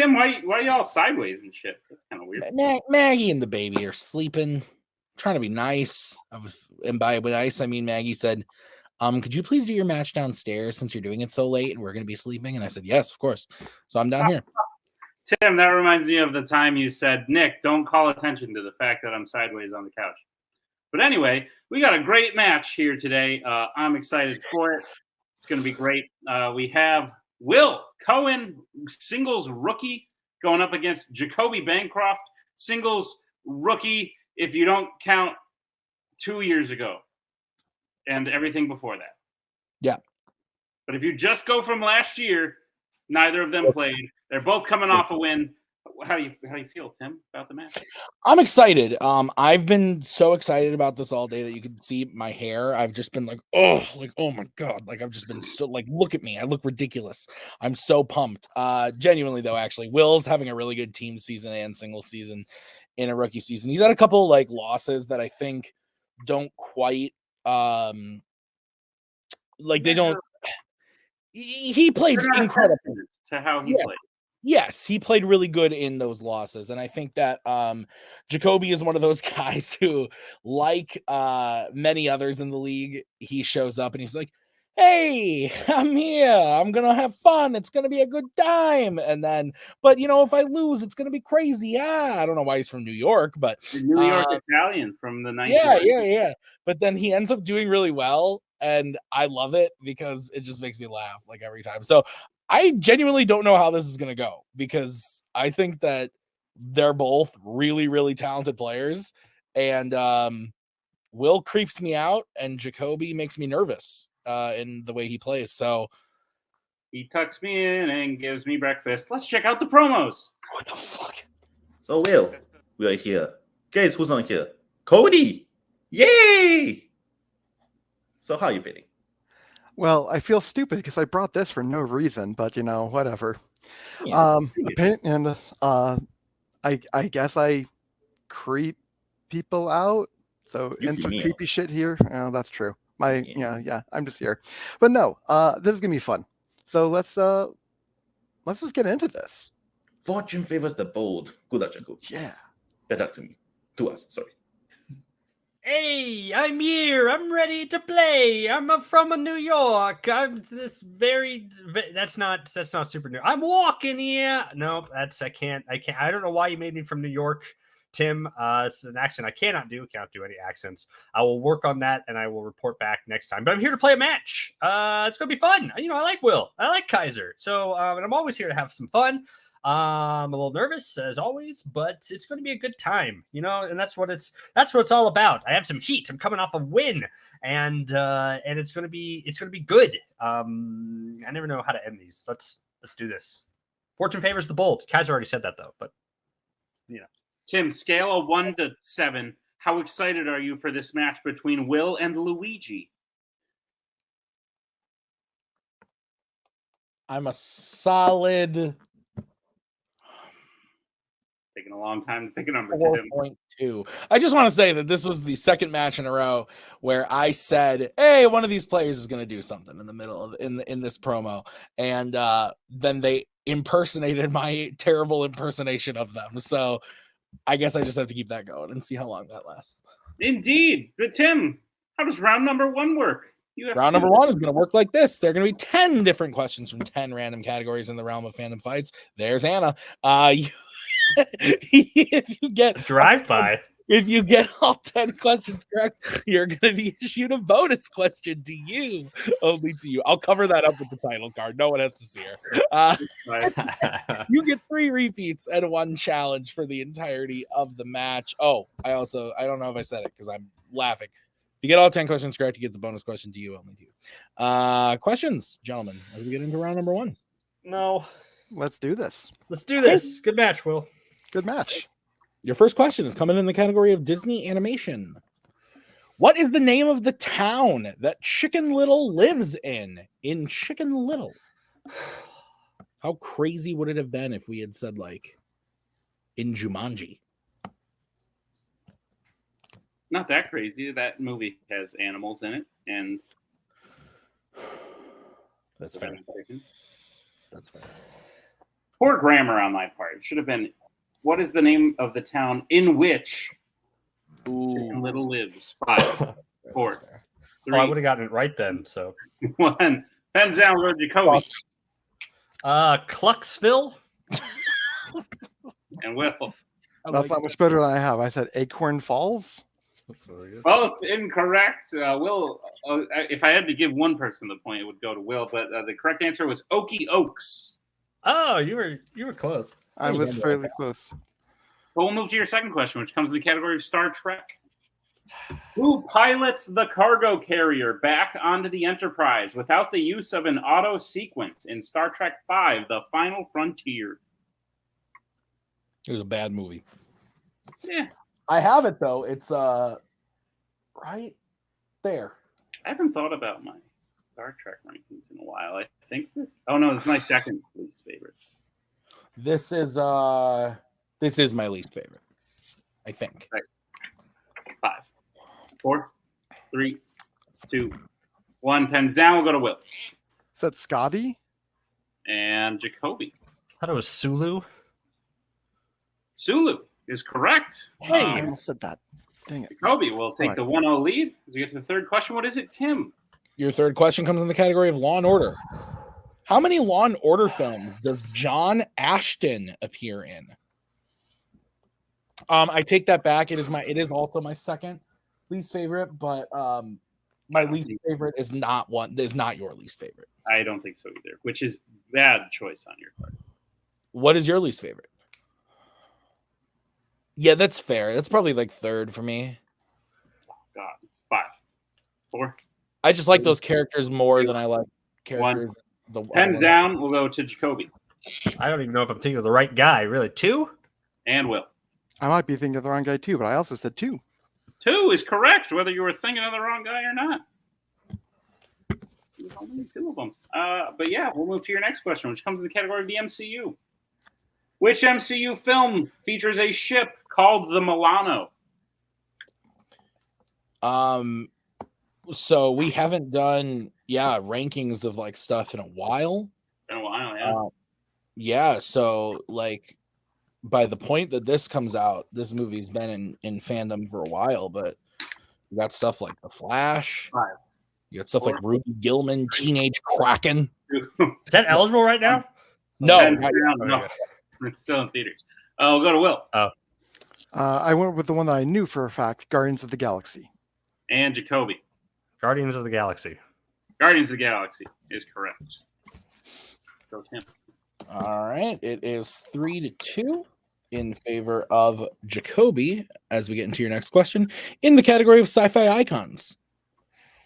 Tim, why are y'all sideways and shit? That's kind of weird. Maggie and the baby are sleeping. I'm trying to be nice. And by nice, I mean Maggie said, could you please do your match downstairs since you're doing it so late and we're going to be sleeping? And I said, yes, of course. So I'm down here. Tim, that reminds me of the time you said, Nick, don't call attention to the fact that I'm sideways on the couch. But anyway, we got a great match here today. I'm excited for it. It's going to be great. We have Will Cohen, singles rookie, going up against Jacoby Bancroft, singles rookie, if you don't count 2 years ago and everything before that. Yeah. But if you just go from last year, neither of them played. They're both coming off a win. How do you feel, Tim, about the match? I'm excited. I've been so excited about this all day that you can see my hair. I've just been like, oh my God. Like I've just been so like, look at me. I look ridiculous. I'm so pumped. Genuinely though, actually, Will's having a really good team season and single season in a rookie season. He's had a couple like losses that I think don't quite like they don't. He played incredible to how he played. Yes, he played really good in those losses. And I think that Jacoby is one of those guys who, like many others in the league, he shows up and he's like, hey, I'm here. I'm going to have fun. It's going to be a good time. And then, but, you know, if I lose, it's going to be crazy. I don't know why he's from New York, but. New York Italian from the 1990s. Yeah. But then he ends up doing really well. And I love it because it just makes me laugh like every time. So I genuinely don't know how this is going to go because I think that they're both really, really talented players. And Will creeps me out and Jacoby makes me nervous in the way he plays. So he tucks me in and gives me breakfast. Let's check out the promos. What the fuck? So Will, we are here. Guys, who's on here? Cody! Yay! So how are you feeling? Well, I feel stupid because I brought this for no reason, but you know, whatever. Yeah, And I guess I creep people out. So insert creepy shit here. Oh, that's true. Yeah, I'm just here. But no, this is gonna be fun. So let's just get into this. Fortune favors the bold. Good luck, Jacob. Yeah. Get back to me. To us, sorry. Hey, I'm here. I'm ready to play. I'm from New York. That's not super new. I'm walking here. Nope, I can't. I don't know why you made me from New York, Tim. It's an accent I cannot do. Can't do any accents. I will work on that and I will report back next time. But I'm here to play a match. It's gonna be fun. You know, I like Will. I like Kaiser. So and I'm always here to have some fun. I'm a little nervous as always, but it's going to be a good time, you know, and that's what it's all about. I have some heat. I'm coming off a win, and it's going to be good. I never know how to end these. Let's do this. Fortune favors the bold. Kaiser already said that though, but you know. Tim, scale of 1 to 7. How excited are you for this match between Will and Luigi? I'm a solid. Taking a long time to pick a number. 4.2. I just want to say that this was the second match in a row where I said, "Hey, one of these players is going to do something in the middle of in this promo," and then they impersonated my terrible impersonation of them. So I guess I just have to keep that going and see how long that lasts. Indeed, but Tim, how does round number 1 work? Round number 1 is going to work like this. There are going to be 10 different questions from 10 random categories in the realm of fandom fights. There's Anna. If you get drive-by, if you get all 10 questions correct, you're going to be issued a bonus question to you, only to you. I'll cover that up with the title card. No one has to see her. You get 3 repeats and 1 challenge for the entirety of the match. Oh, I don't know if I said it because I'm laughing. If you get all 10 questions correct, you get the bonus question to you, only to you. Questions, gentlemen, as we get into round number 1. No. Let's do this. Good match, Will. Good match. Your first question is coming in the category of Disney animation. What is the name of the town that Chicken Little lives in Chicken Little? How crazy would it have been if we had said, like, in Jumanji? Not that crazy. That movie has animals in it, and that's fair. That's fair. Poor grammar on my part. It should have been, what is the name of the town in which Chicken Little lives? 5, 4, 3, I would have gotten it right then. So 1. Pens down, go Jacoby. Clucksville. And Will. That's not much better than I have. I said Acorn Falls. Both incorrect. Will, if I had to give one person the point, it would go to Will. But the correct answer was Okie Oaks. Oh, you were close. I was fairly close. But we'll move to your second question, which comes in the category of Star Trek. Who pilots the cargo carrier back onto the Enterprise without the use of an auto sequence in Star Trek V, The Final Frontier? It was a bad movie. Yeah. I have it though. It's right there. I haven't thought about my Star Trek rankings in a while. I think this. Oh no, it's my second least favorite. This is my least favorite. I think. Right. 5, 4, 3, 2, 1. Pens down. We'll go to Will. Is that Scotty? And Jacoby. I thought it was Sulu. Sulu is correct. I almost said that. Dang it. Jacoby will take the 1-0 lead as we get to the third question. What is it, Tim? Your third question comes in the category of Law and Order. How many Law and Order films does John Ashton appear in? I take that back. It is also my second least favorite, but my least favorite is not your least favorite. I don't think so either, which is bad choice on your part. What is your least favorite? Yeah, that's fair. That's probably like third for me. Oh, God. 5, 4. I just like those characters more than I like characters. Pens down. We'll go to Jacoby. I don't even know if I'm thinking of the right guy. Really, 2? And Will. I might be thinking of the wrong guy too, but I also said 2. 2 is correct, whether you were thinking of the wrong guy or not. There's only 2 of them. But yeah, we'll move to your next question, which comes in the category of the MCU. Which MCU film features a ship called the Milano? So we haven't done rankings of like stuff in a while. Been a while, yeah. Yeah, so like by the point that this comes out, this movie's been in fandom for a while, but you got stuff like The Flash. 5. You got stuff like Ruby Gillman, Teenage Kraken. Is that eligible right now? No, no. It's still in theaters. We'll go to Will. I went with the one that I knew for a fact, Guardians of the Galaxy. And Jacoby. Guardians of the Galaxy. Guardians of the Galaxy is correct. Go Tim. All right, it is 3-2 in favor of Jacoby as we get into your next question in the category of sci-fi icons.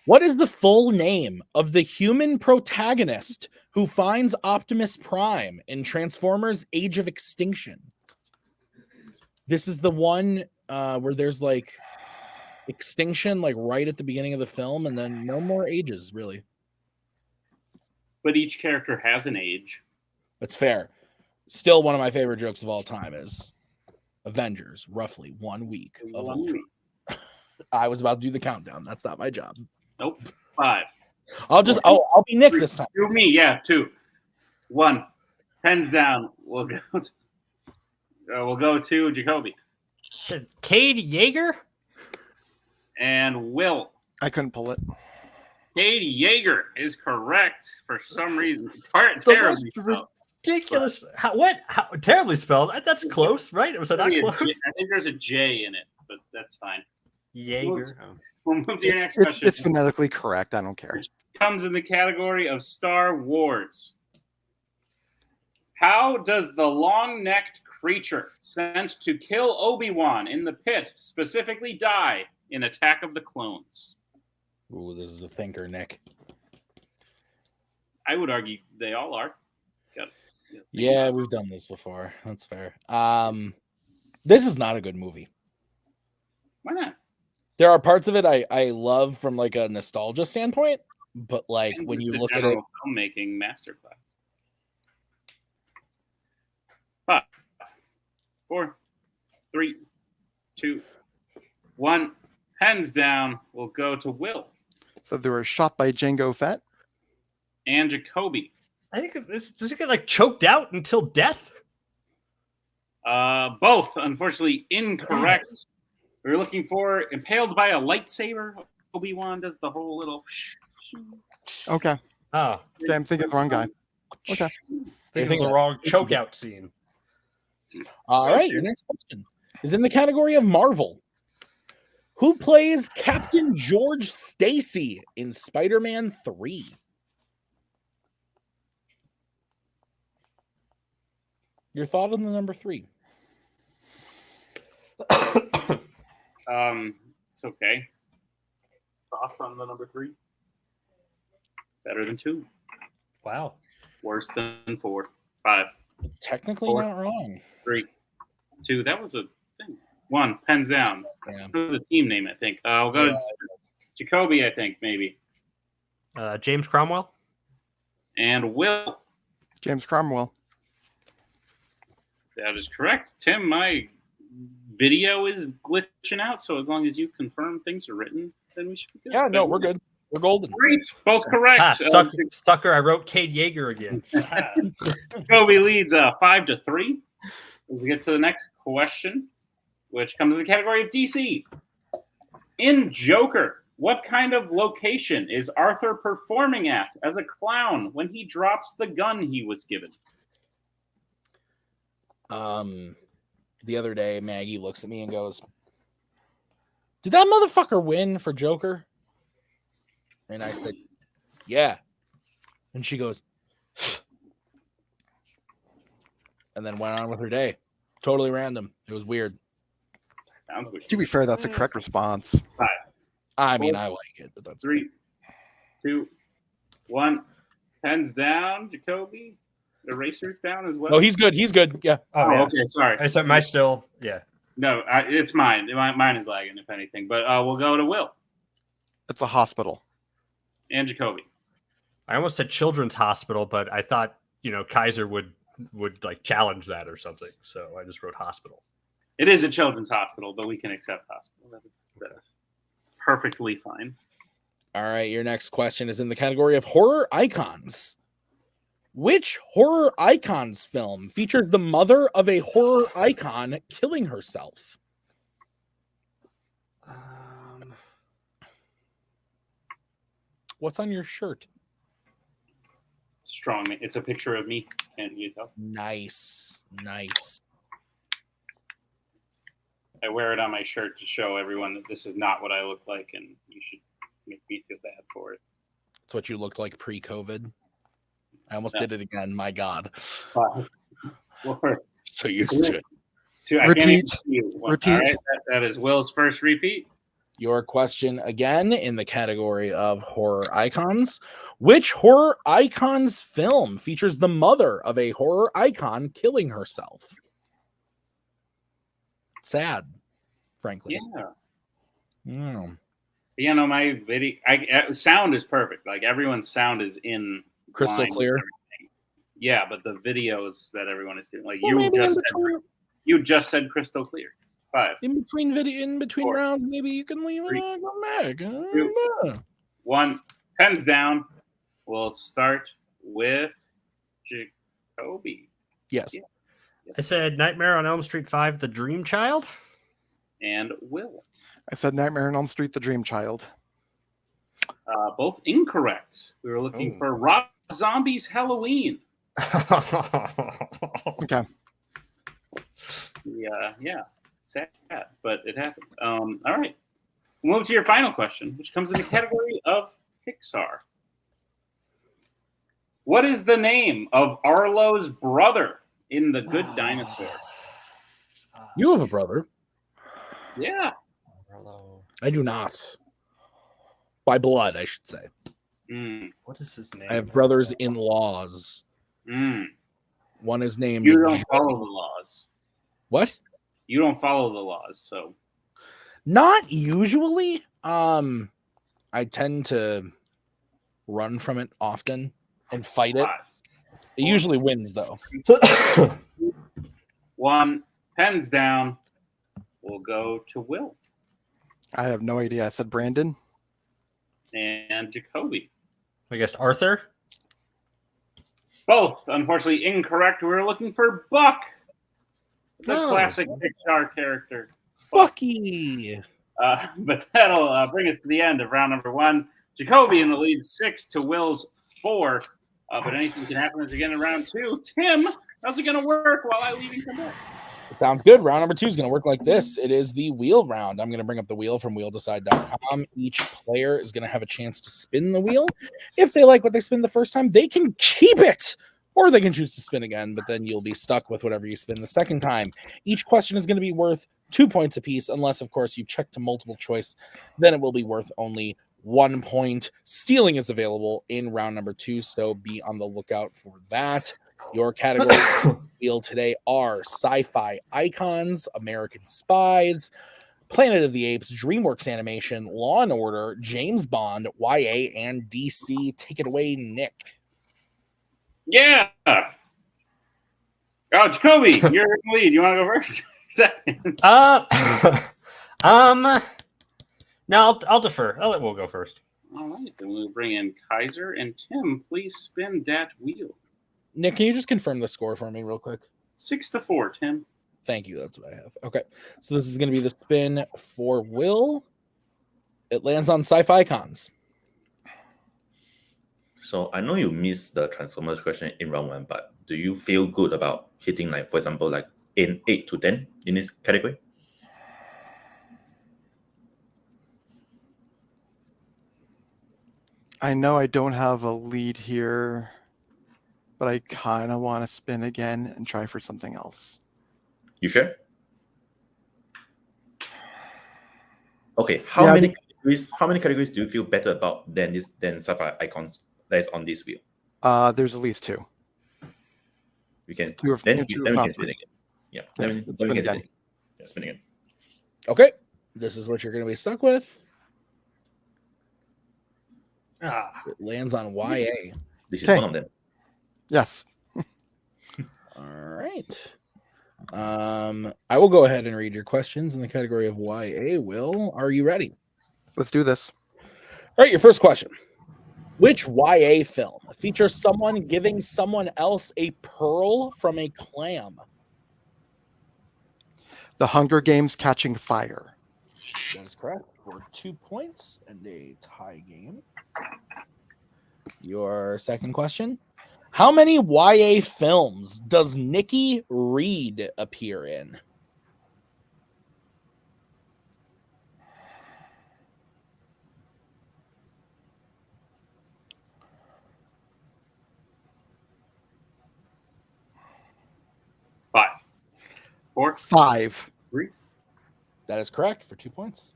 What is the full name of the human protagonist who finds Optimus Prime in Transformers: Age of Extinction? This is the one where there's like extinction like right at the beginning of the film and then no more ages really. But each character has an age. That's fair. Still one of my favorite jokes of all time is Avengers, roughly 1 week of Ultron. I was about to do the countdown. That's not my job. Nope. 5. I'll be Nick this time. Do me, yeah. 2, 1. Pens down. We'll go to Jacoby. Cade Yeager? And Will. I couldn't pull it. Cade Yeager is correct for some reason. Terribly spelled. Ridiculous. How terribly spelled? That's close, right? Was that not close? I think there's a J in it, but that's fine. Yeager. We'll move to your next question. It's phonetically correct. I don't care. Which comes in the category of Star Wars. How does the long-necked creature sent to kill Obi-Wan in the pit specifically die in Attack of the Clones? Ooh, this is a thinker, Nick. I would argue they all are. Yeah, we've done this before. That's fair. This is not a good movie. Why not? There are parts of it I love from like a nostalgia standpoint, but like And when you the look at it, filmmaking masterclass. 5, 4, 3, 2, 1. Pens down. We'll go to Will So they were shot by Jango Fett. and Jacoby. I think does it get like choked out until death? Both, unfortunately, incorrect. We were looking for impaled by a lightsaber. Obi-Wan does the whole little. Okay. Oh, Okay, I'm thinking of the wrong guy. Okay. thinking of the wrong chokeout scene. All right, your next question is in the category of Marvel. Who plays Captain George Stacy in Spider-Man 3? Your thought on the number 3? It's okay. Thoughts on the number 3? Better than 2. Wow. Worse than 4. 5. Technically 4. not wrong. 3. 2. That was a thing. 1. Pens down. Yeah. It was a team name, I think. I'll go to Jacoby, I think, maybe. James Cromwell. And Will. James Cromwell. That is correct. Tim, my video is glitching out, so as long as you confirm things are written, then we should be good. Yeah, no, we're good. We're golden. Great. Both correct. Sucker, I wrote Cade Yeager again. Jacoby leads 5-3. Let's get to the next question, which comes in the category of DC. In Joker, what kind of location is Arthur performing at as a clown when he drops the gun he was given? The other day, Maggie looks at me and goes, "Did that motherfucker win for Joker?" And I said, "Yeah." And she goes, and then went on with her day. Totally random. It was weird. To be fair, that's a correct response. 5. I mean, I like it, but that's 3, 2, 1. Pens down, Jacoby. Erasers down as well. Oh, he's good. He's good. Yeah. Oh, yeah. Okay. Sorry. It's my still. Yeah. No, it's mine. Mine is lagging, if anything. But we'll go to Will It's a hospital. and Jacoby. I almost said Children's Hospital, but I thought Kaiser would like challenge that or something. So I just wrote hospital. It is a children's hospital, but we can accept hospital. That is perfectly fine. All right. Your next question is in the category of horror icons. Which horror icons film features the mother of a horror icon killing herself? What's on your shirt? Strong. It's a picture of me. Can't you tell? Nice. I wear it on my shirt to show everyone that this is not what I look like, and you should make me feel bad for it. It's what you looked like pre-COVID. I almost did it again. My God. 5, 4, So used to it. 2. I Repeat. can't even see you. Repeat. All right, that is Will's first repeat. Your question again in the category of horror icons. Which horror icons film features the mother of a horror icon killing herself? Sad, frankly. Yeah. No, my video sound is perfect. Like everyone's sound is in Crystal clear. Yeah, but the videos that everyone is doing, like Well, you just said crystal clear. 5. In between 4, rounds, maybe you can leave 3, it on back. 2, 1. Pens down. We'll start with Jacoby. Yes. Yeah. I said Nightmare on Elm Street 5, The Dream Child. And Will. I said Nightmare on Elm Street, The Dream Child. Both incorrect. We were looking for Rob Zombie's Halloween. Okay. Yeah. Sad, but it happened. All right. We'll move to your final question, which comes in the category of Pixar. What is the name of Arlo's brother in The Good Dinosaur? You have a brother. Yeah. I do not. By blood, I should say. What is his name? I have brothers-in-laws. Mm. One is named. You don't follow the laws. What? You don't follow the laws, so. Not usually. I tend to run from it often and fight it. 5, It usually wins, though. 1. Pens down. We'll go to Will I have no idea. I said Brandon. and Jacoby. I guess Arthur. Both, unfortunately, incorrect. We were looking for Buck, the classic Pixar character. Bucky. But that'll bring us to the end of round number 1. Jacoby in the lead 6 to Will's 4. But anything can happen as we get in round 2. Tim, how's it going to work while I leave and come back? Sounds good. Round number 2 is going to work like this. It is the wheel round. I'm going to bring up the wheel from wheeldecide.com. Each player is going to have a chance to spin the wheel. If they like what they spin the first time, they can keep it, or they can choose to spin again, but then you'll be stuck with whatever you spin the second time. Each question is going to be worth 2 points apiece, unless, of course, you check to multiple choice. Then it will be worth only 1 point. Stealing is available in round number 2, so be on the lookout for that. Your categories wheel today are sci-fi icons, American Spies, Planet of the Apes, DreamWorks Animation, Law and Order, James Bond, YA, and DC. Take it away, Nick. Yeah. Oh, Jacoby, you're in the lead. You want to go first? Second. No, I'll defer. I'll let Will go first. All right, then we'll bring in Kaiser and Tim. Please spin that wheel. Nick, can you just confirm the score for me real quick? 6-4, Tim. Thank you. That's what I have. Okay. So this is going to be the spin for Will. It lands on sci-fi icons. So I know you missed the Transformers question in round 1, but do you feel good about hitting, like, for example, like in 8 to 10 in this category? I know I don't have a lead here, but I kind of want to spin again and try for something else. You sure? Okay. How many categories do you feel better about than sci-fi icons that is on this wheel? There's at least 2. We can Two then we possibly. can spin again. Yeah. Then we spin can again. spin again. Okay. This is what you're going to be stuck with. It lands on YA. This is one of them. Yes. All right. I will go ahead and read your questions in the category of YA. Will, are you ready? Let's do this. All right, your first question. Which YA film features someone giving someone else a pearl from a clam? The Hunger Games Catching Fire. That is correct. For 2 points and a tie game. Your second question. How many YA films does Nikki Reed appear in? Five. 4. 5. 3. That is correct for 2 points.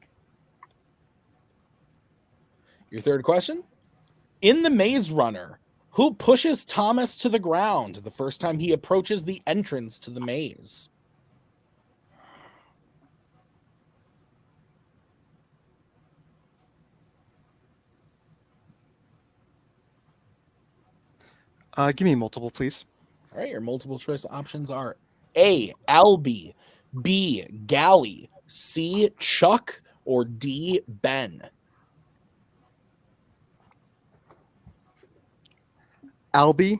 Your third question. In The Maze Runner, who pushes Thomas to the ground the first time he approaches the entrance to the maze? Give me multiple, please. All right, your multiple choice options are A, Albie, B, Gally, C, Chuck, or D, Ben. Albie.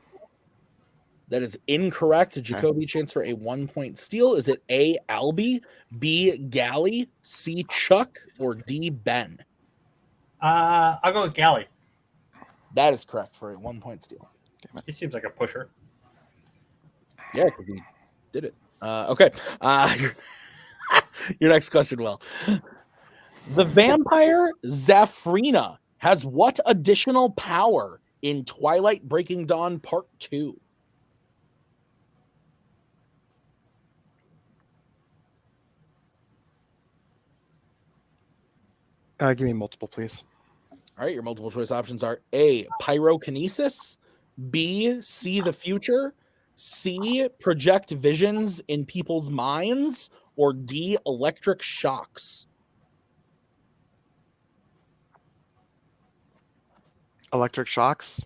That is incorrect. Jacoby, chance for a 1 point steal. Is it A, Albie, B, Gally, C, Chuck, or D, Ben? I'll go with Gally. That is correct for a 1 point steal. He seems like a pusher. Yeah, because he did it. Okay. Your next question, Will. The vampire Zafrina has what additional power in Twilight Breaking Dawn Part 2? Give me multiple, please. All right, your multiple choice options are A, pyrokinesis, B, see the future, C, project visions in people's minds, or D, electric shocks. Electric shocks.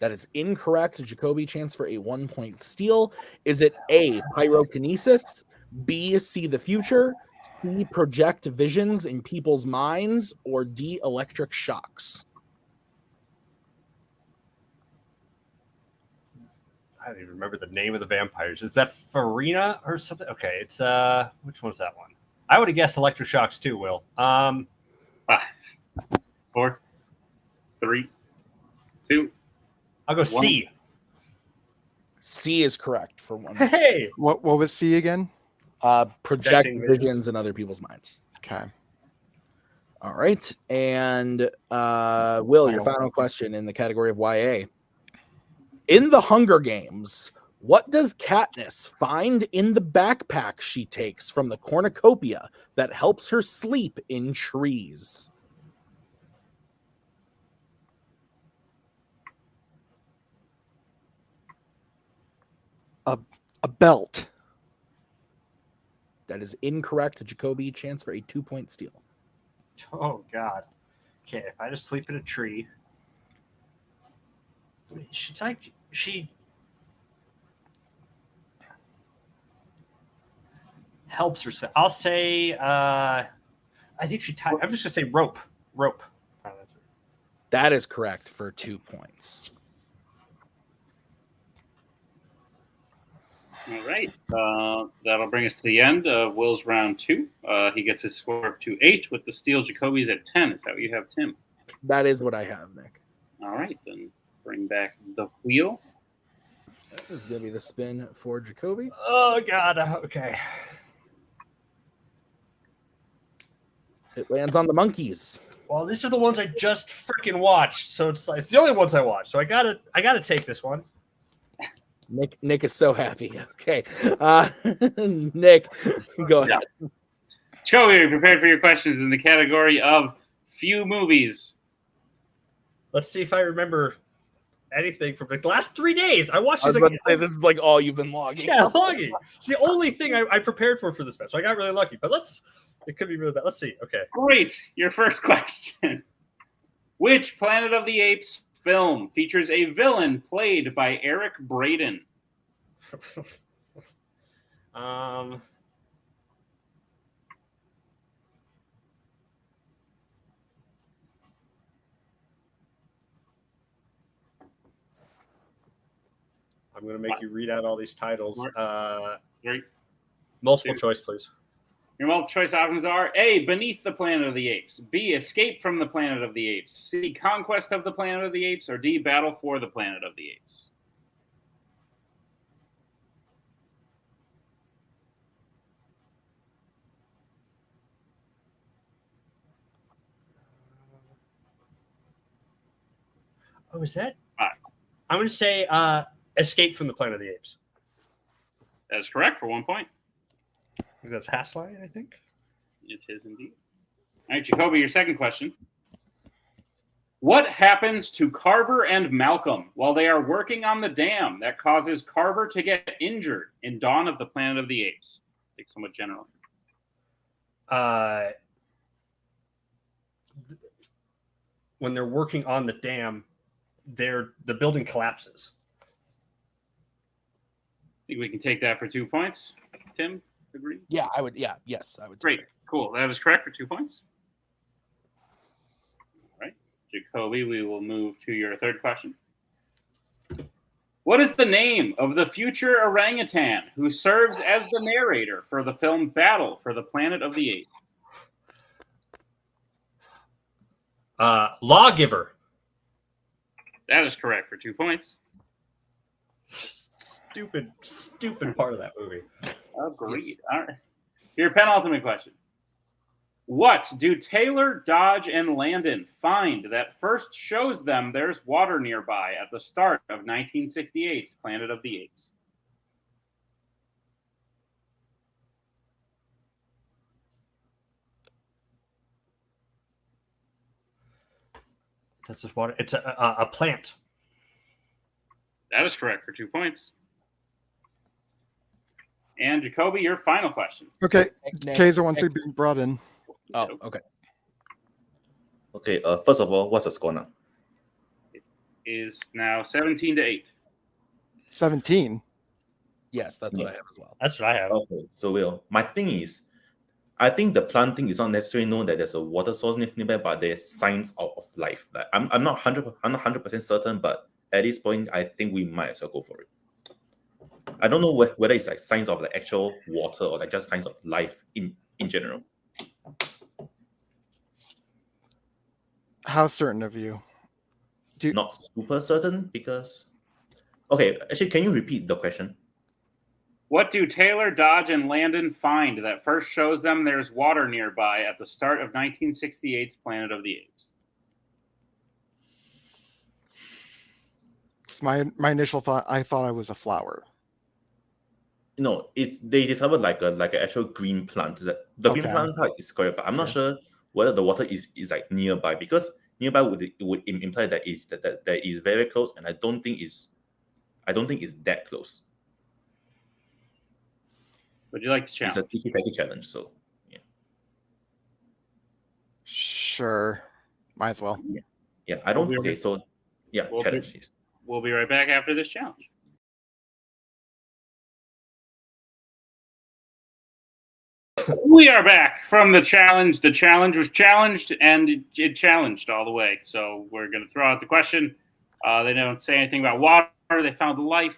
That is incorrect. Jacoby, chance for a 1 point steal. Is it A, pyrokinesis, B, see the future, C, project visions in people's minds, or D, electric shocks? I don't even remember the name of the vampires. Is that Farina or something? Okay, it's which one's that one? I would have guessed Electroshocks too, Will. 5, 4, 3, 2. I'll go C. C is correct for one. Hey, What was C again? Project Projecting visions in other people's minds. Okay. All right. And Will, your final question in the category of YA. In the Hunger Games, what does Katniss find in the backpack she takes from the cornucopia that helps her sleep in trees? A belt. That is incorrect. Jacoby, chance for a 2-point steal. oh God. Okay, if I just sleep in a tree, she helps herself. I'll say I think she tied. I'm just gonna say rope. Rope. Oh, that's it. That is correct for 2 points. All right. That'll bring us to the end of Will's round 2. He gets his score up to 8 with the steals. Jacoby's at 10. Is that what you have, Tim? That is what I have, Nick. All right. Then bring back the wheel. That is going to be the spin for Jacoby. Oh God. Okay. It lands on the monkeys. Well, these are the ones I just freaking watched, so it's the only ones I watched. So I gotta take this one. Nick is so happy. Okay. Nick, go ahead. Joey, are you prepared for your questions in the category of few movies? Let's see if I remember anything from the last 3 days. I watched I was this. about to say, this is like all you've been logging. Yeah, logging. It's the only thing I prepared for this match. So I got really lucky. But it could be really bad. Let's see. Okay. Great. Your first question. Which Planet of the Apes film features a villain played by Eric Braeden? I'm going to make you read out all these titles. Three, multiple choice, please. Your multiple choice options are A, Beneath the Planet of the Apes, B, Escape from the Planet of the Apes, C, Conquest of the Planet of the Apes, or D, Battle for the Planet of the Apes. Oh, is that? Right. I'm going to say Escape from the Planet of the Apes. That is correct for 1 point. I think that's Haslide, I think. It is indeed. All right, Jacoby, your second question. What happens to Carver and Malcolm while they are working on the dam that causes Carver to get injured in Dawn of the Planet of the Apes? I think somewhat general. When they're working on the dam, the building collapses. I think we can take that for 2 points. Tim, agree? Yeah, I would. Yeah, yes, I would. Great. Cool. That is correct for 2 points. All right. Jacoby, we will move to your third question. What is the name of the future orangutan who serves as the narrator for the film Battle for the Planet of the Apes? Lawgiver. That is correct for 2 points. Stupid part of that movie. Agreed. Yes. All right. Your penultimate question. What do Taylor, Dodge, and Landon find that first shows them there's water nearby at the start of 1968's Planet of the Apes? That's just water. It's a plant. That is correct for 2 points. And Jacoby, your final question. Okay. Kaiser wants to be brought in. Oh, okay. Okay, first of all, what's the score now? It is now 17-8. 17? Yes, that's what I have as well. That's what I have. Okay, so Will, my thing is, I think the planting is not necessarily known that there's a water source nearby, but there's signs of life. Like, I'm not 100% certain, but at this point, I think we might as well go for it. I don't know whether it's like signs of like actual water or like just signs of life in general. How certain of you? Not super certain because. Okay, actually, can you repeat the question? What do Taylor, Dodge, and Landon find that first shows them there's water nearby at the start of 1968's Planet of the Apes? My initial thought, I thought I was a flower. No, they discovered like an actual green plant. The green plant part is correct, but I'm not sure whether the water is like nearby, because nearby would imply that that is very close, and I don't think it's that close. Would you like to challenge? It's a tiki-taki challenge, so yeah. Sure, might as well. Yeah, I don't. Okay, so yeah, challenge. We'll be right back after this challenge. We are back from the challenge. The challenge was challenged, and it challenged all the way. So we're going to throw out the question. They don't say anything about water. They found life.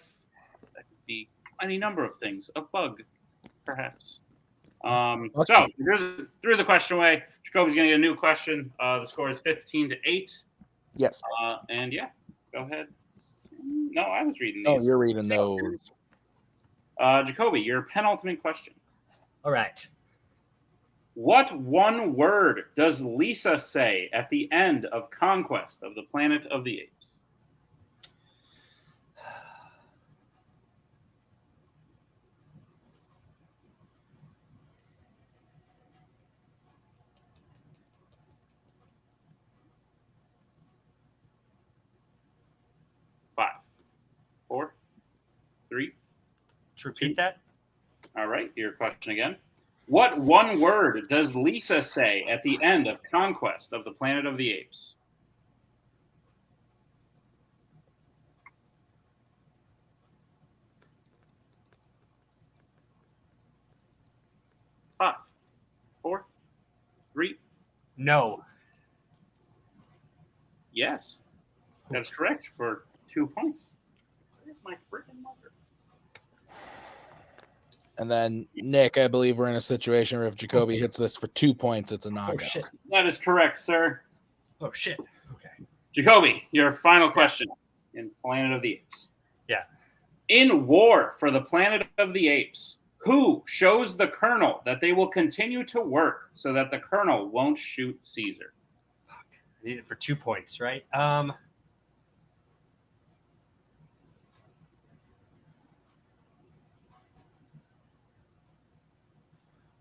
That could be any number of things. A bug, perhaps. So threw the question away. Jacoby's going to get a new question. The score is 15-8. Yes. And yeah, go ahead. No, I was reading these. Oh, you're reading those. Jacoby, your penultimate question. All right. What one word does Lisa say at the end of Conquest of the Planet of the Apes? Five, 4, 3. To repeat that? All right, your question again. What one word does Lisa say at the end of Conquest of the Planet of the Apes? Five, 4, 3. No. Yes, that's correct for 2 points. Where's my freaking mother? And then, Nick, I believe we're in a situation where if Jacoby hits this for 2 points, it's a knockout. Oh, shit. That is correct, sir. Oh, shit. Okay. Jacoby, your final question in Planet of the Apes. Yeah. In War for the Planet of the Apes, who shows the Colonel that they will continue to work so that the Colonel won't shoot Caesar? Fuck. I need it for 2 points, right?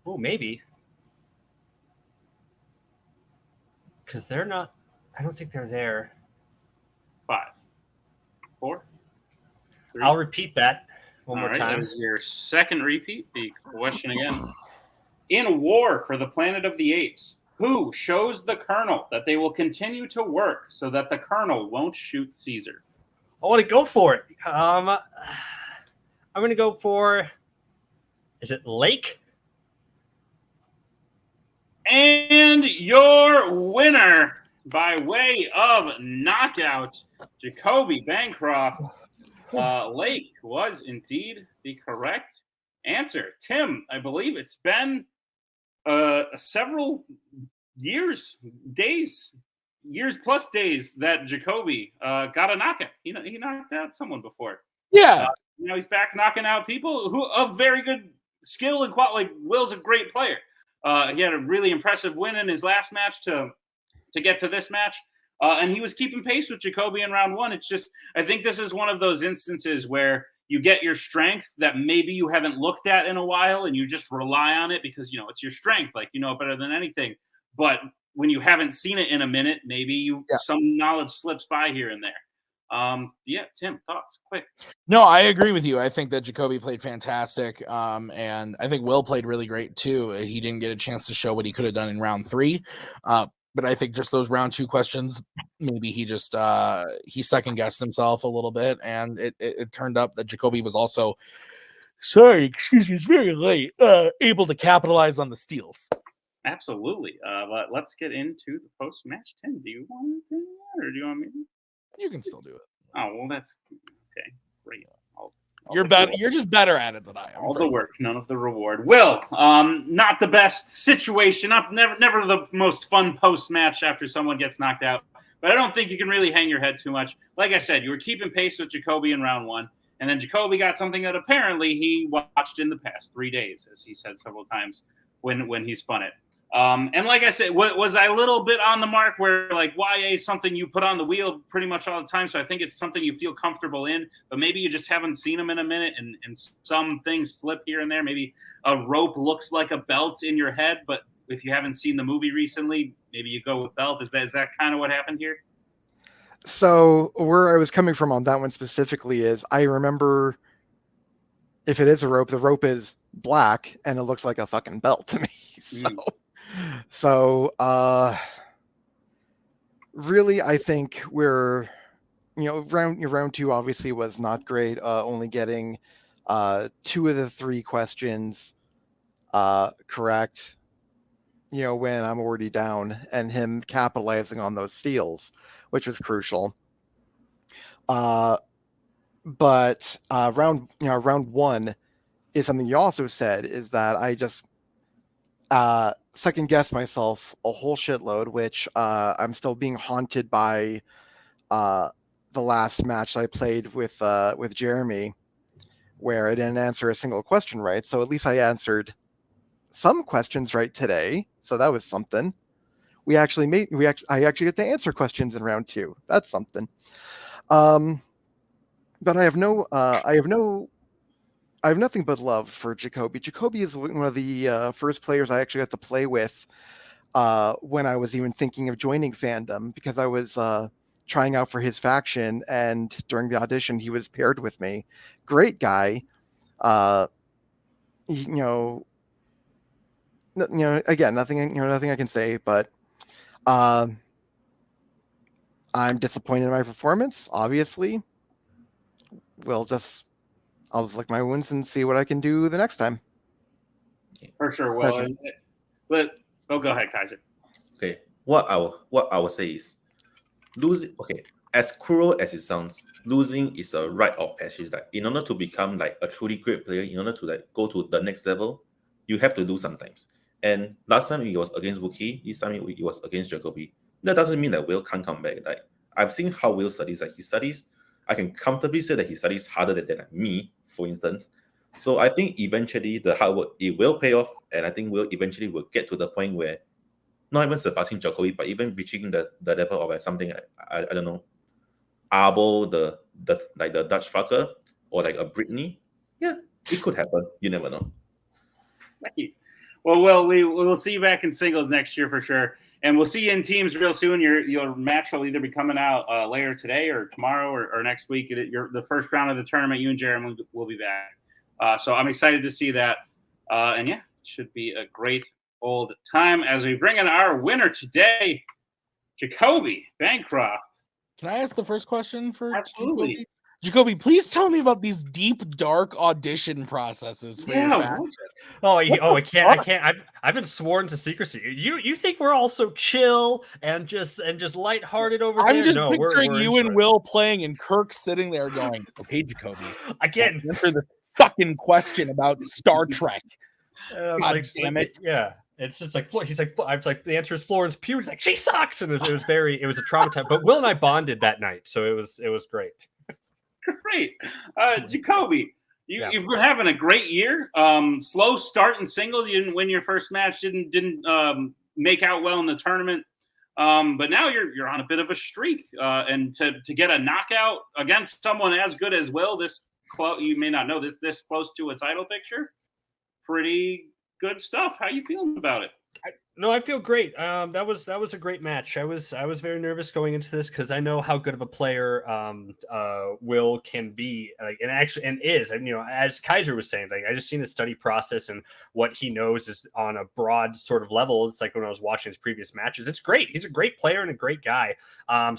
Oh, maybe. Because they're not. I don't think they're there. 5, 4, 3. I'll repeat that one more All right, time. that was your second repeat. The question again. In War for the Planet of the Apes, who shows the Colonel that they will continue to work so that the Colonel won't shoot Caesar? I want to go for it. I'm going to go for. Is it Lake? And your winner by way of knockout, Jacoby Bancroft. Lake was indeed the correct answer. Tim, I believe it's been several years plus days that Jacoby got a knockout. He knocked out someone before. Yeah. He's back knocking out people who of very good skill and quality. Like Will's a great player. He had a really impressive win in his last match to get to this match. And he was keeping pace with Jacoby in round one. It's just, I think this is one of those instances where you get your strength that maybe you haven't looked at in a while and you just rely on it because, it's your strength. Like, you know it better than anything. But when you haven't seen it in a minute, maybe some knowledge slips by here and there. Tim, thoughts, quick. No, I agree with you. I think that Jacoby played fantastic. And I think Will played really great too. He didn't get a chance to show what he could have done in round 3. But I think just those round 2 questions, maybe he just he second guessed himself a little bit, and it turned up that Jacoby was also it's very late, able to capitalize on the steals. Absolutely. But let's get into the post match. Tim, do you want to do that, or do you want me to? You can still do it. Oh well, that's okay. Great. I'll You're better. You're just better at it than I am. All the work, none of the reward. Will, not the best situation. Never the most fun post match after someone gets knocked out. But I don't think you can really hang your head too much. Like I said, you were keeping pace with Jacoby in round 1, and then Jacoby got something that apparently he watched in the past 3 days, as he said several times when he spun it. And like I said, was I a little bit on the mark where like YA is something you put on the wheel pretty much all the time. So I think it's something you feel comfortable in, but maybe you just haven't seen them in a minute and some things slip here and there. Maybe a rope looks like a belt in your head, but if you haven't seen the movie recently, maybe you go with belt. Is that kind of what happened here? So where I was coming from on that one specifically is I remember if it is a rope, the rope is black and it looks like a fucking belt to me. So really, I think we're, round 2 obviously was not great. Only getting 2 of the 3 questions correct, when I'm already down, and him capitalizing on those steals, which was crucial. But round 1 is something you also said, is that I just second guess myself a whole shitload, which I'm still being haunted by the last match I played with Jeremy, where I didn't answer a single question right. So at least I answered some questions right today, so that was something. I actually get to answer questions in round 2. That's something. But I have nothing but love for Jacoby. Jacoby is one of the first players I actually got to play with when I was even thinking of joining Fandom, because I was trying out for his faction, and during the audition he was paired with me. Great guy. Again, nothing I can say, but I'm disappointed in my performance, obviously. I'll just lick my wounds and see what I can do the next time. For sure. Well, but go ahead, Kaiser. Okay, what I will say is, losing. Okay, as cruel as it sounds, losing is a rite of passage. Like, in order to become like a truly great player, in order to like go to the next level, you have to lose sometimes. And last time it was against Wookiee, this time it was against Jacoby. That doesn't mean that Will can't come back. Like, I've seen how Will studies. Like, he studies. I can comfortably say that he studies harder than like me, for instance. So I think eventually the hard work, it will pay off, and I think Will eventually will get to the point where not even surpassing Jacoby, but even reaching the level of like something like, I don't know, Arbo, the Dutch fucker, or like a Britney. Yeah, it could happen. You never know. Thank you. Well, we'll see you back in singles next year for sure. And we'll see you in teams real soon. Your match will either be coming out later today or tomorrow or next week. The first round of the tournament, you and Jeremy will be back. So I'm excited to see that. And yeah, it should be a great old time as we bring in our winner today, Jacoby Bancroft. Can I ask the first question for Absolutely. Jacoby, please tell me about these deep, dark audition processes for your faction. I can't. I've been sworn to secrecy. You think we're all so chill and just lighthearted over there? I'm just picturing you and Will playing and Kirk sitting there going, "Okay, Jacoby, again, answer this fucking question about Star Trek." God damn it! Yeah. It's just like he's like, I was like, the answer is Florence Pugh. He's like, she sucks, and it was a traumatizing. But Will and I bonded that night, so it was great. Great, Jacoby. You've been having a great year. Slow start in singles. You didn't win your first match. Didn't make out well in the tournament. But now you're on a bit of a streak. And to get a knockout against someone as good as Will, you may not know this close to a title picture. Pretty good stuff. How you feeling about it? No, I feel great. That was a great match. I was very nervous going into this because I know how good of a player Will can be, and is. And as Kaiser was saying, like, I just seen his study process and what he knows is on a broad sort of level. It's like when I was watching his previous matches. It's great. He's a great player and a great guy. And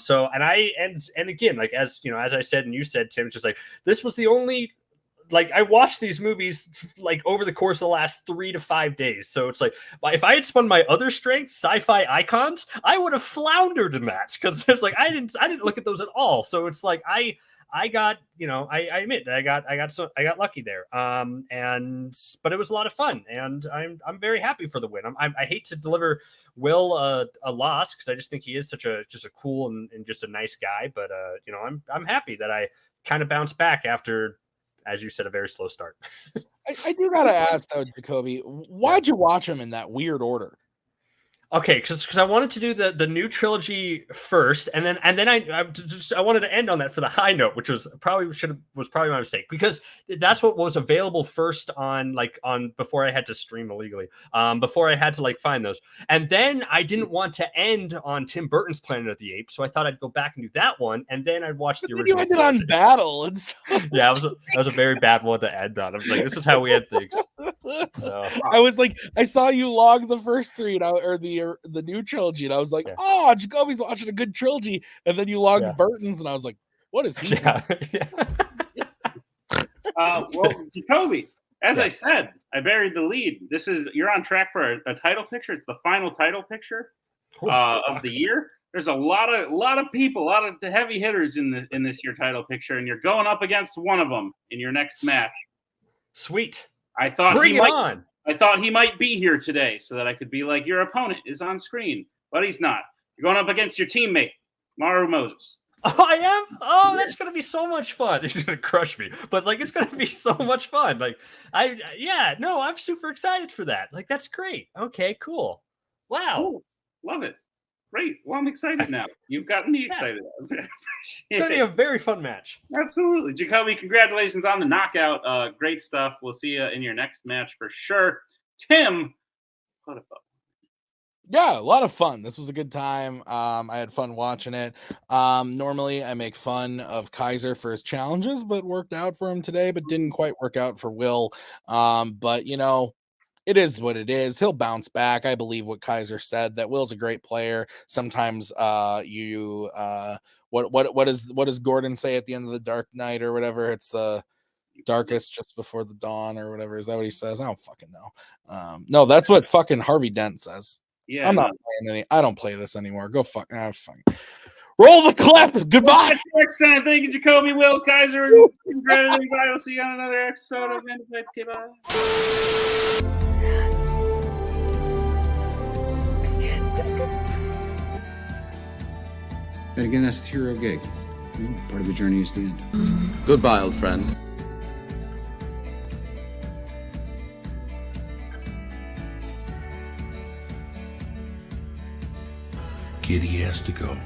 again, like as I said and you said, Tim, just like this was the only. Like, I watched these movies like over the course of the last 3 to 5 days. So it's like, if I had spun my other strengths, sci-fi icons, I would have floundered in that because it's like I didn't look at those at all. So it's like I I got, I admit that I got lucky there. But it was a lot of fun, and I'm very happy for the win. I hate to deliver Will a loss because I just think he is just a cool and just a nice guy. But I'm happy that I kind of bounced back after, as you said, a very slow start. I do gotta ask though, Jacoby, why'd you watch him in that weird order? Okay, because I wanted to do the new trilogy first, and then I wanted to end on that for the high note, which was probably my mistake, because that's what was available first on before I had to stream illegally, before I had to find those, and then I didn't want to end on Tim Burton's Planet of the Apes, so I thought I'd go back and do that one, and then I'd watch the original. You ended on Battle, and yeah, that was a very bad one to end on. I was like, this is how we end things. So I was like, I saw you log the first three, or the new trilogy, and I was like, oh, Jacoby's watching a good trilogy, and then you logged Burton's, and I was like, what is he? Well, Jacoby, as I said, I buried the lead. You're on track for a title picture. It's the final title picture of the year. There's a lot of people, a lot of the heavy hitters in this year title picture, and you're going up against one of them in your next match. Sweet. I thought Bring it on. I thought he might be here today so that I could be like, your opponent is on screen, but he's not. You're going up against your teammate, Maru Moses. Oh, I am? Oh, that's going to be so much fun. He's going to crush me, but it's going to be so much fun. I'm super excited for that. That's great. Okay, cool. Wow. Cool. Love it. Great. Well, I'm excited now. You've gotten me excited. It's going to be a very fun match. Absolutely. Jacoby, congratulations on the knockout. Great stuff. We'll see you in your next match for sure. Tim, what a fun. Yeah, a lot of fun. This was a good time. I had fun watching it. Normally I make fun of Kaiser for his challenges, but worked out for him today, but didn't quite work out for Will. But it is what it is. He'll bounce back. I believe what Kaiser said, that Will's a great player. Sometimes what does Gordon say at the end of the Dark Knight or whatever? It's the darkest just before the dawn or whatever. Is that what he says? I don't fucking know. No, that's what fucking Harvey Dent says. Yeah, I'm not playing I don't play this anymore. Go fuck. Roll the clip. Goodbye. Next time. Thank you, Jacoby, Will, Kaiser, and Bradley. Bye. We'll see you on another episode of Multiplex. Okay, bye. And again, that's the hero gig. Part of the journey is the end. Goodbye, old friend. Kitty has to go.